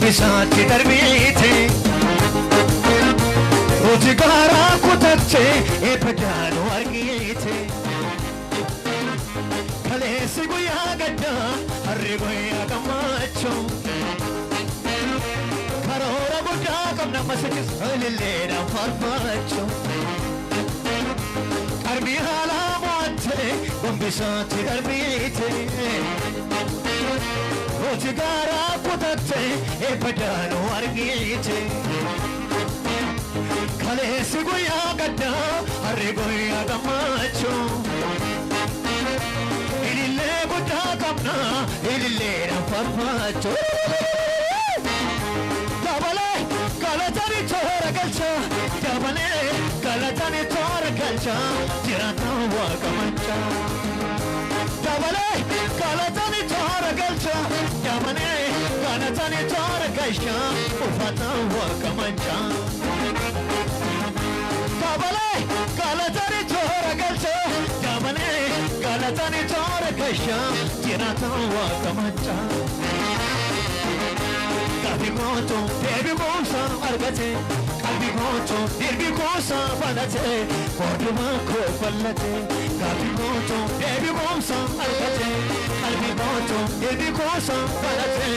gombisaatti darbiite Uti garaa kutatte eebbaadhaan argite Kaleessi guyyaa gaddaa harri guyyaa gammachuu Karoora guddaa qabna masikis ililleedhaan farfachuu Qarbii haalaa mo'atte gombisaatti darbiite Uti garaa kutatte eebbaadhaan argite Kaleessi guyyaa gaddaa harri guyyaa gammachuu Ilillee guddaa qabna ililleedhaan farfachuu Dabalee galatani toora galcha Dabalee galatani toora galcha Jiraatan waaqa mancha Dabalee galatani toora galcha Dabalee galatani toora galcha Uffatan waaqa mancha Dabalee galatani toora galcha Dabalee galatani toora galcha Jiraatan waaqa mancha Qalbii kootu deebii kuusaa argate Qalbii kootu deebii kuusaa balate Kooduma koo ballate Qalbii kootu deebii kuusaa argate Qalbii kootu deebii kuusaa balate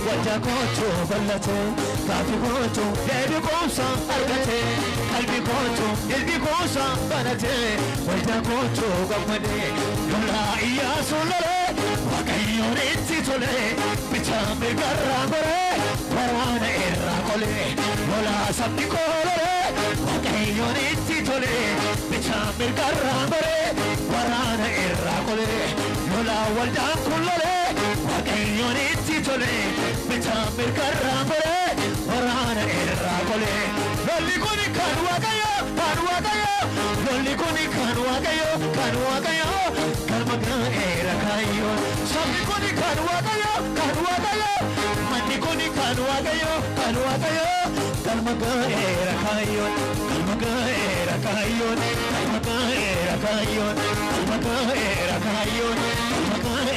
Wajja kootu ballate Qalbii kootu deebii kuusaa argate Qalbii kootu deebii kuusaa balate Wajja kootu gammade Lolaa Iyyaasuu lolee Waaqayyoon itti tolee Bitaa mirgarraa goree Waraana irraa qolee lolaa sabni koolee Waaqayyoon itti tolee Bitaa mirgarraa goree Waraana irraa qolee lolaa waldaan kun lolee Waaqayyoon itti tolee Bitaa mirgarraa goree Waraana irraa qolee Lolli kuni kan Waaqayyoo Lolli kuni kan Waaqayyoo Kan maqaan eera kaayyoon Sabni kuni kan Waaqayyoo Manni kuni kan Waaqayyoo Kan maqaan eera kaayyoon Kan maqaan eera kaayyoon Kan maqaan eera kaayyoon Kan maqaan eera kaayyoon Kan maqaan eera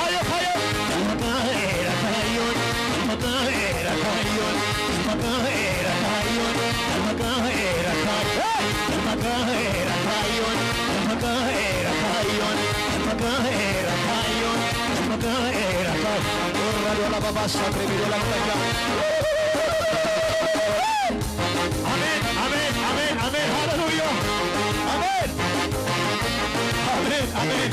kaayyoon Kan maqaan eera kaayyoon Kan maqaan eera kaayyoon Kan maqaan eera kaayyoon Kan maqaan eera kaayyoon Kan maqaan eera kaayyoon Kan maqaan eera kaayyoon Kan maqaan eera kaayyoon Kan maqaan eera kaayyoon Dola baba sakre bidola kaya Amen amen amen amen hallelujah Amen Amen amen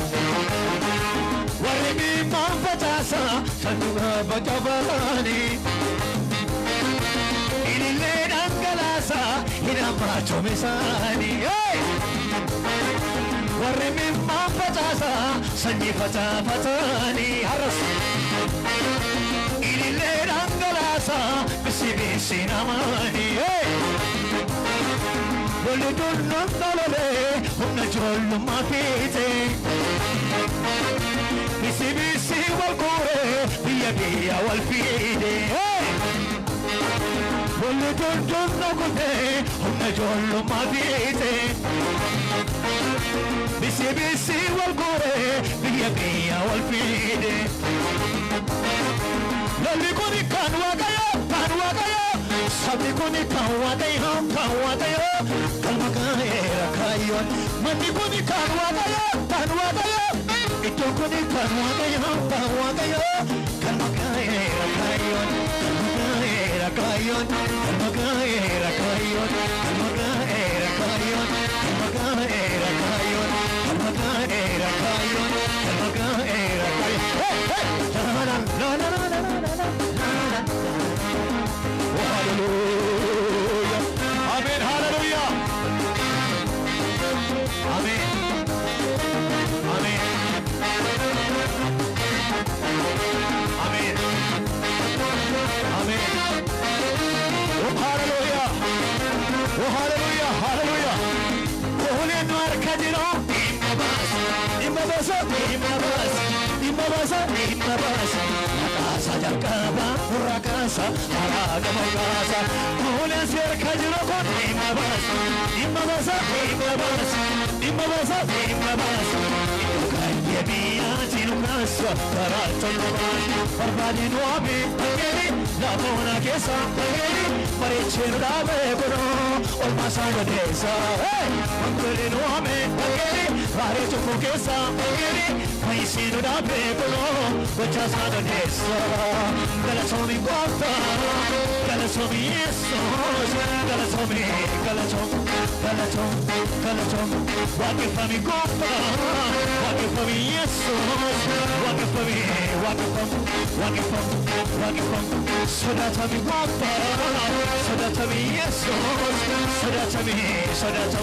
Warimi manfatasa sanduga bajabani Ilille dangalasa hinama chomisani Warimi manfatasa sanyi fatani haras Ilille dangalasa bisi namani Lolli dunnan dalole humna jollu mafite Bisi wal kure biya wal fide Lolli dunnan dalole humna jollu mafite Bisi wal kure biya wal fide Lolli kuni kan Waaqayyoo Sabni kuni kan Waaqayyoo Kan maqaan eera kaayyoon Manni kuni kan Waaqayyoo Iddoo kuni kan Waaqayyoo Kan maqaan eera kaayyoon Kan maqaan eera kaayyoon Kan maqaan eera kaayyoon Kan maqaan eera kaayyoon Kan maqaan eera kaayyoon Kan maqaan eera kaayyoon Kan maqaan eera Hallelujah. Amen. Hallelujah. Amen. Amen. Amen. Amen. Oh hallelujah. Oh hallelujah. Hallelujah. Oh Leonard Kajiro. Imabasa. Sajakaba Rakasa Aragamagasa Kules Kajiro Imabasa Imabasa Imabasa Imabasa Kaya Bia Tinuka casa Taracciolomai Barbadi nuovi La buona chiesa Maricino da bevono Orma sangue desa Angoli nuovi Parecchio chiesa Paesino da bevono Questa sangue desa Dalla somi cotta Dalla somi Jesus Dalla somi Dalla somi Walking for me, Gopa. Walking for me, yes, walking for me, walking for me. So that's me, Gopa. So that's me, yes, so that's me, so that's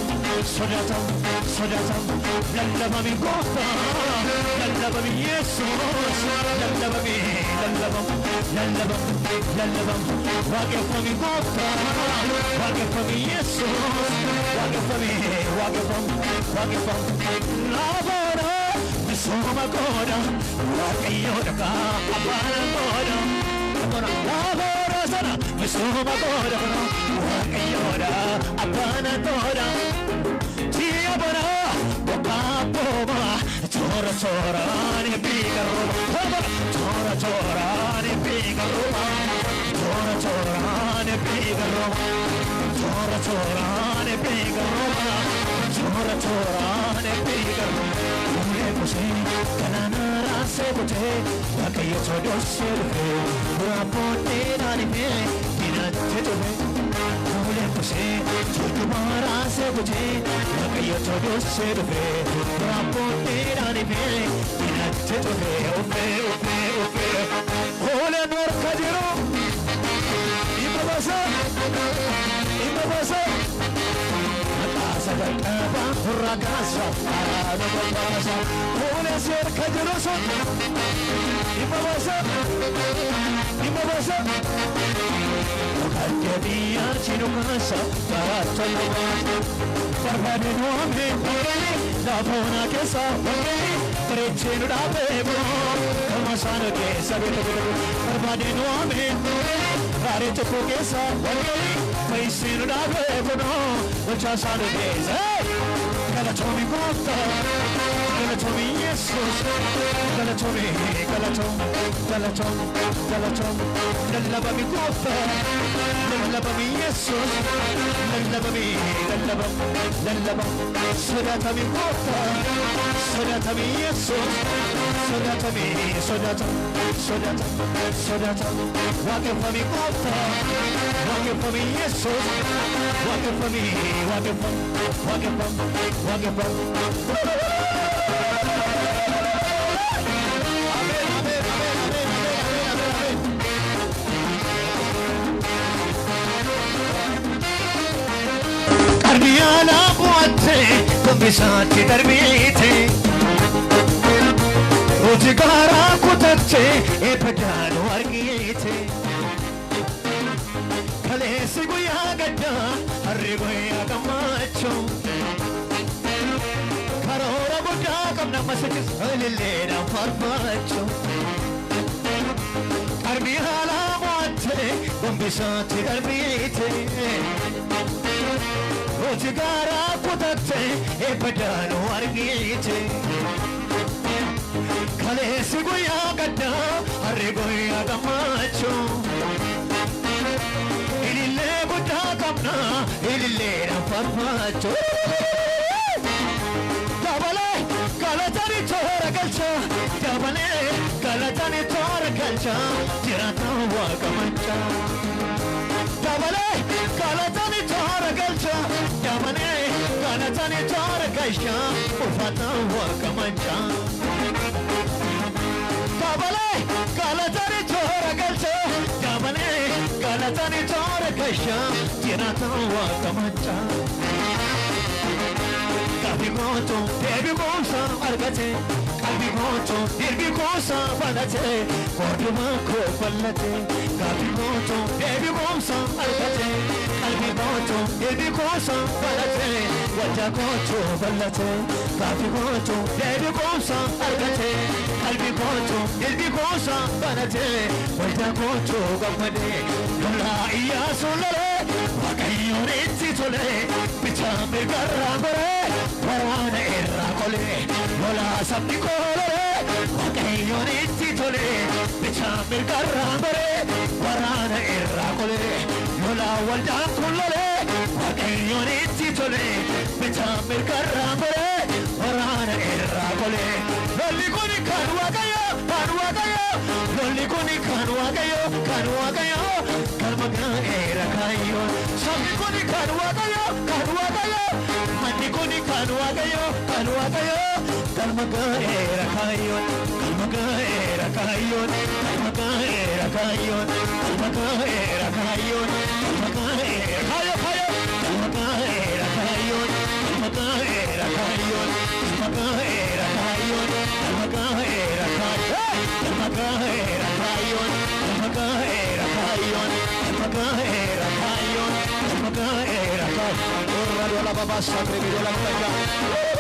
love me, Gopa. Love me, yes, love me, walking for me, Gopa. Walking for me, yes, walking for me, walking from Lavora, the Soma Goda, Wakiyoda, Abana Goda, Lavora, the Soma Goda, Wakiyoda, Abana Goda, Tiabana, Wapapova, Tora Tora, and Bigger, Tora Tora, and Bigger, Tora Tora, and Bigger, Tora Tora, and Bigger. Tora tora ne piga Ule kuse kanana rase kute Wakayo chodo sirve Urapote nani me Dina tetove Ule kuse chodo marase kute Wakayo chodo sirve Urapote nani me Dina tetove Upe Ole nor kajiro Imabasa Sakaba Ragasa Arabasa Ole ser kajeroso Imabasa Okadia Chinukasa Taraccioloma Barbadi nuovi La buona chiesa Parecchino da bevo Come sanno chiesa Barbadi nuovi Parecchio chiesa Paesino da bevono Non c'è sanno chiesa Galatomi cotta Galatomi Jesus Galatomi Lavami cotta Lavami Jesus Lavami Sodatami cotta Sodatami Jesus Sodatami Walking for me cotta Walking for me Jesus Walking for me Walking for Cardiana buate Combisati darbite Rojigara kutache E padano argite Kalesi guya gadda Harri guya kamacho Karora buddha kamna masakis Halilera farfacho Karbi hala buate Combisati darbite Rojigara kutache E padano argite Kalesi guya gadda Harri guya kamacho Ilile buddha kamna Ililera farfacho Dabale Galatani chora galcha Dabale Galatani chora galcha Tirata waka mancha Dabale Galatani chora galcha Dabale Galatani chora galcha Ufata waka mancha Dabale Galatani chora galcha Dabale Galatani chora galcha Tirata waka mancha Kalbi goto, debi gosa argate Kalbi goto, debi gosa balate Koduma ko balate Kalbi goto, debi gosa argate Kalbi goto, debi gosa balate Wajja goto balate Kalbi goto, debi gosa argate Kalbi goto, debi gosa balate Wajja goto gamade Lola iya solare Wakayo rizzi tole Bichame garra gore Warwana irra kole Lola sabni kolore waaqayyoon itti tole bichaa mirgarraa bare waraana irraa qole lolaa waldaan kun lole waaqayyoon itti tole bichaa mirgarraa bare waraana irraa qole lolli kun kan waaqayyo lolli kun kan waaqayyo galma gaa'eera kaayyoon sabni kun kan waaqayyo manni kun kan waaqayyo galma gaa'eera kaayyoon galma gaa'eera kaayyoon galma gaa'eera kaayyoon galma gaa'eera kaayyoon galma gaa'eera kaayyoon galma gaa'eera kaayyoon galma gaa'eera kaayyoon galma gaa'eera kaayyoon galma gaa'eera kaayyoon galma gaa'eera kaayyoon galma gaa'eera kaayyoon galma gaa'eera kaayyoon galma gaa'eera kaayyoon. Ora la baba sacre de la